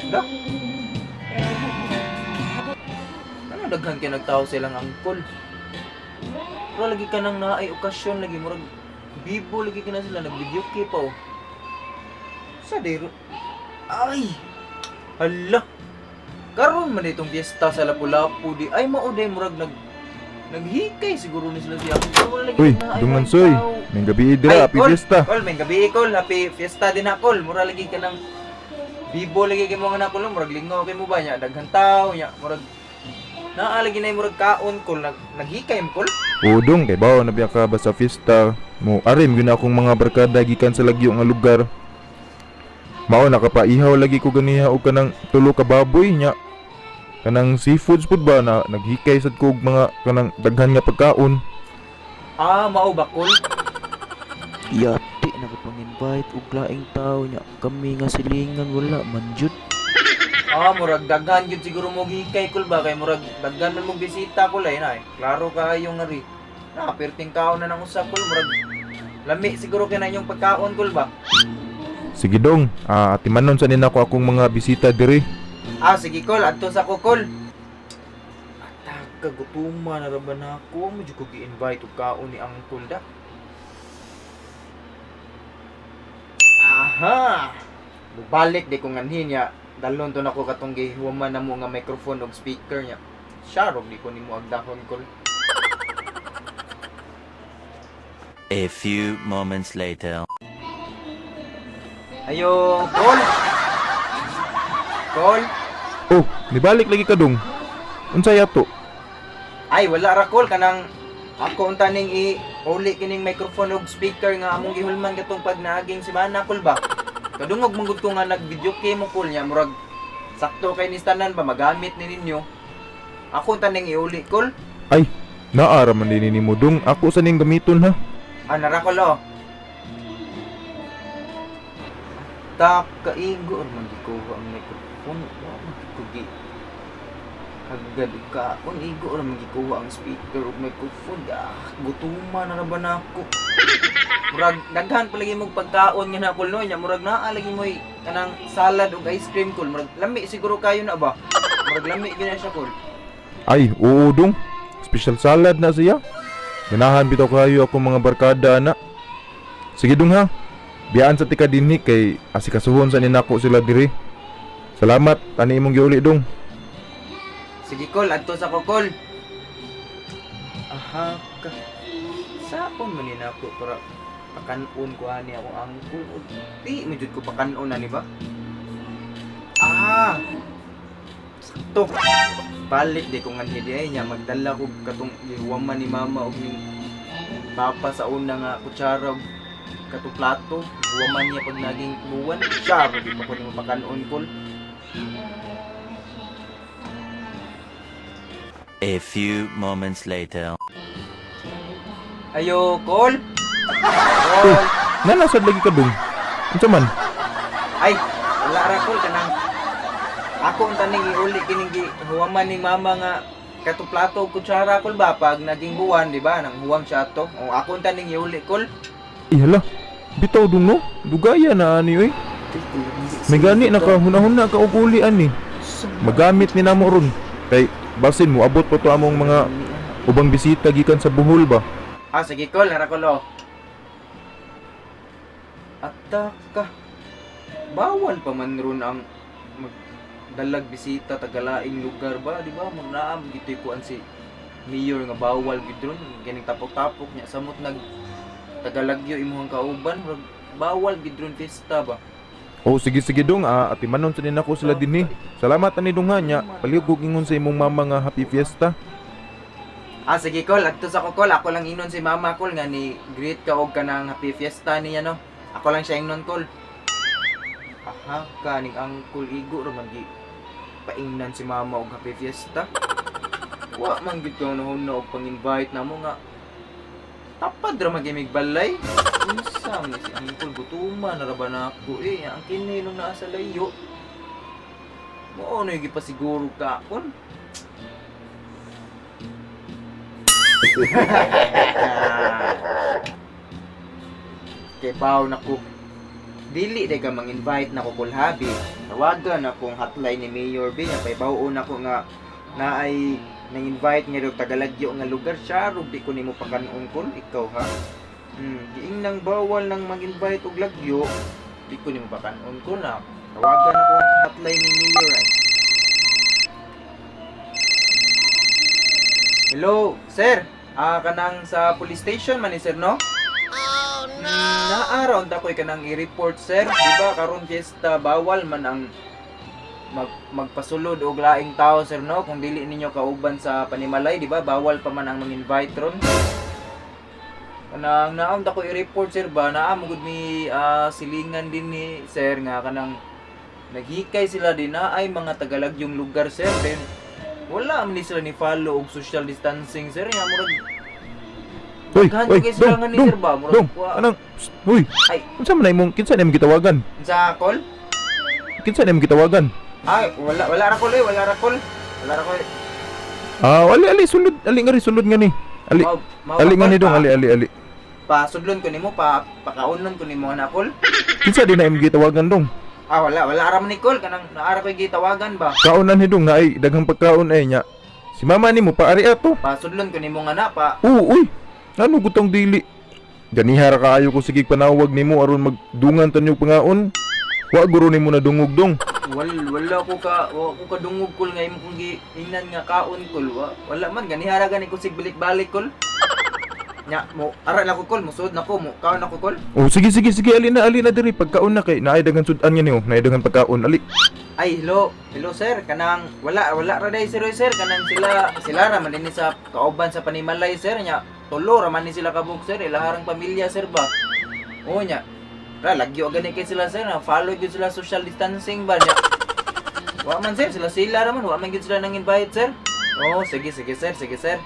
Da? Ano daghan kay nagtaho silang angkol? Pero lagi ka nang naay okasyon lagi murag bibo lagi ka na sila nag-video kay pa oh. Sa dero. Ay. Hala. Karon man itong fiesta sa Lapu-Lapu di ay mao day murag naghikay siguro ni sila siya. Uy, dungansoy. May gabi dira, happy fiesta. Kol, may gabi kol, happy fiesta din na kol. Mura lagi ka nang bibo lagi kay mo nga na kol, murag lingaw kay mo ba nya daghan tawo nya, murag naalagi na murag kaon kol, naghikay mo kol. Udong kay bawo na biya ka ba sa fiesta. Mo arim gyud akong mga barkada gikan sa lagyo nga lugar. Mao nakapaihaw lagi ko ganiha og kanang tulo ka baboy nya. Kanang seafoods pud ba na naghikay sad ko og mga kanang daghan nga pagkaon. Ah, mao ba kol? Yati nakapang-invite og laing tao nya. Kami nga silingan wala man jud. Ah, murag daghan gyud siguro mo gikay kol ba kay murag daghan man mong bisita kol ay na. Klaro kayo nga ri. Na perting kaon na nang usa kol murag lami siguro kay na inyong pagkaon kol ba? Sige dong, atimanon sa nina ko akong mga bisita diri. Ah, sige kol, adto sa ko kol. Ataka gutuma na ra ba na ako, medyo ko gi-invite og kaon ni Uncle da. Aha. Bubalik di ko nganhin niya. Dalon to nako katong gihuman na mo nga microphone og speaker niya. Sharog di ko nimo agdahon kol. A few moments later. Ayo, kol. Kol. Oh, nibalik lagi ka dong. Unsay ato? Ay wala ra kol kanang ako unta ning uli kining microphone og speaker nga among gihulman katong pag naaging semana kol ba. Kadungog manggod ko nga nag-video kay mo kol nya murag sakto kay ni tanan ba magamit ni ninyo. Ako unta ning iuli kol. Ay, naara man din nimo dong. Ako sa ning gamiton ha. Ana ra kol oh. Tak kaigo man gikuha ang microphone. Wa man gikugi. Agad ka on igo ra man gikuha ang speaker ug microphone. Gutuma na ra ba nako. Murag daghan pa lagi mo pagkaon nga na kol no nya murag naa lagi mo kanang salad ug ice cream kol. Murag lami siguro kayo na ba? Murag lami gina siya kol. Ay, oo dong. Special salad na siya. Ganahan bitaw kayo ako mga barkada na. Sige dong ha. Biyaan sa tika dinhi kay asikasuhon sa ninako sila diri. Salamat, tani imong giuli dong. Sige kol, adto sa ko kol. Aha ka. Sapon man ni nako para pakanon ko ani ako angkol. Di medyo ko pakanon ani ba? Ah. Sakto. Balik di ko nganhi di ay nya magdala ko katong gihuman ni mama og ning papa sa una nga kutsara og katong plato. Huwaman niya pag naging buwan. Siya di pa ko nimo pakanon kol. A few moments later. Ayo, kol. Oh, Kol. nanasad lagi ka dong. Unsa man? Ay, wala ra kol kanang ako unta ning iuli kining gihuwaman ni mama nga katong plato ug kutsara kol ba pag naging buwan, di ba? Nang huwam siya ato. O ako unta ning iuli kol. Ihala. Bitaw dong no. Dugaya na ani oy. May gani nakahuna-huna ka og uli ani. Magamit ni namo ron. Kay basin mo abot pa to among mga ubang bisita gikan sa Bohol ba. Ah, sige kol, nara kol oh. Ataka. Bawal pa man ron ang magdalag bisita tagalaing lugar ba, di ba? Muna gitoy kuan si mayor nga bawal gid ron, ganing tapok-tapok nya samot nag tagalagyo imuhang kauban, bawal gid ron fiesta ba. Oh sige dong, atimanon sa ninako sila dinhi. Salamat ani dong ha nya. Palihog ingon sa imong mama nga happy fiesta. Ah, sige kol, adto sa ko kol, ako lang inon si mama kol nga ni greet ka og kanang happy fiesta niya no. Ako lang siya inon kol. Aha, kaning angkol igo ra man gi paingnan si mama og happy fiesta. Wa man gid ko nahuna og pang-invite namo nga. Tapad ra magimig balay. Unsa man si angkol gutuma na ra ba nako ang kinilong naa sa layo. Mo ano gipasiguro ka kon. Kay baw nako. dili day ka mang-invite na ko kul habi. Tawagan akong hotline ni Mayor B nya paibaw ako nga na ay nang-invite nga og tagalagyo nga lugar siya rug di ko nimo pakanon kul ikaw ha. Giing nang bawal nang mag-invite og lagyo, di ko nimo pakanon kul na. Tawagan akong hotline ni Mayor ay. Hello, sir. Kanang sa police station man ni sir, no? Oh no. Naaraw ako'y kanang i-report, sir. Di ba karon fiesta bawal man ang magpasulod og laing tao, sir, no? Kung dili ninyo kauban sa panimalay, di ba? Bawal pa man ang mang-invite ron. Kanang naam ako'y i-report, sir ba? Naam gud mi silingan din ni sir nga kanang naghikay sila din na ay mga tagalagyong lugar, sir. Then wala man ni sila ni follow og social distancing, sir. Nga murag Hoy, Maghanto kay sila nga ni sir ba? Murag dong, wa- anang, hoy, Ay, unsa man na imong, kinsa na imong gitawagan? sa call? Kinsa na imong gitawagan? Ay, wala ra call eh, wala ra call. Wala ra call. Ali, sulod, ali nga rin, sulod nga ni. Ali, ali nga ni dong, ali. Pasudlon ko nimo, pakaunon ko nimo na call. Kinsa din na imong gitawagan dong? Wala ra man ni call kanang naara ko gitawagan ba. Kaunan ni dong na ay daghang pagkaon ay nya. Si mama nimo paari ato. Pasudlon ko nimo nga na pa. Uy. Ano gutong dili? Ganihara kaayo ko sige panawag nimo aron magdungan tanyo pangaon. Wa guro nimo na dungog dong. Wala ko ka dungog kol nga imo kung giingnan nga kaon kol. Wala man ganihara gani ko sig balik-balik kol. Nya mo ara na ko kol, musud na ko mo kaon ako kol. Oh sige ali na diri pagkaon na kay naay daghan sudan nya niyo, naay daghan pagkaon ali. Ay, hello sir, kanang wala ra day sir, kanang sila ra man din sa kauban sa panimalay sir nya. Tulo ra man ni sila kabuk sir, ilaharang pamilya sir ba. O nya. Ra lagyo gani kay sila sir, na follow gyud sila social distancing ba nya. Wa man sir, sila ra man, wa man gyud sila nang invite sir. Oh, sige sir.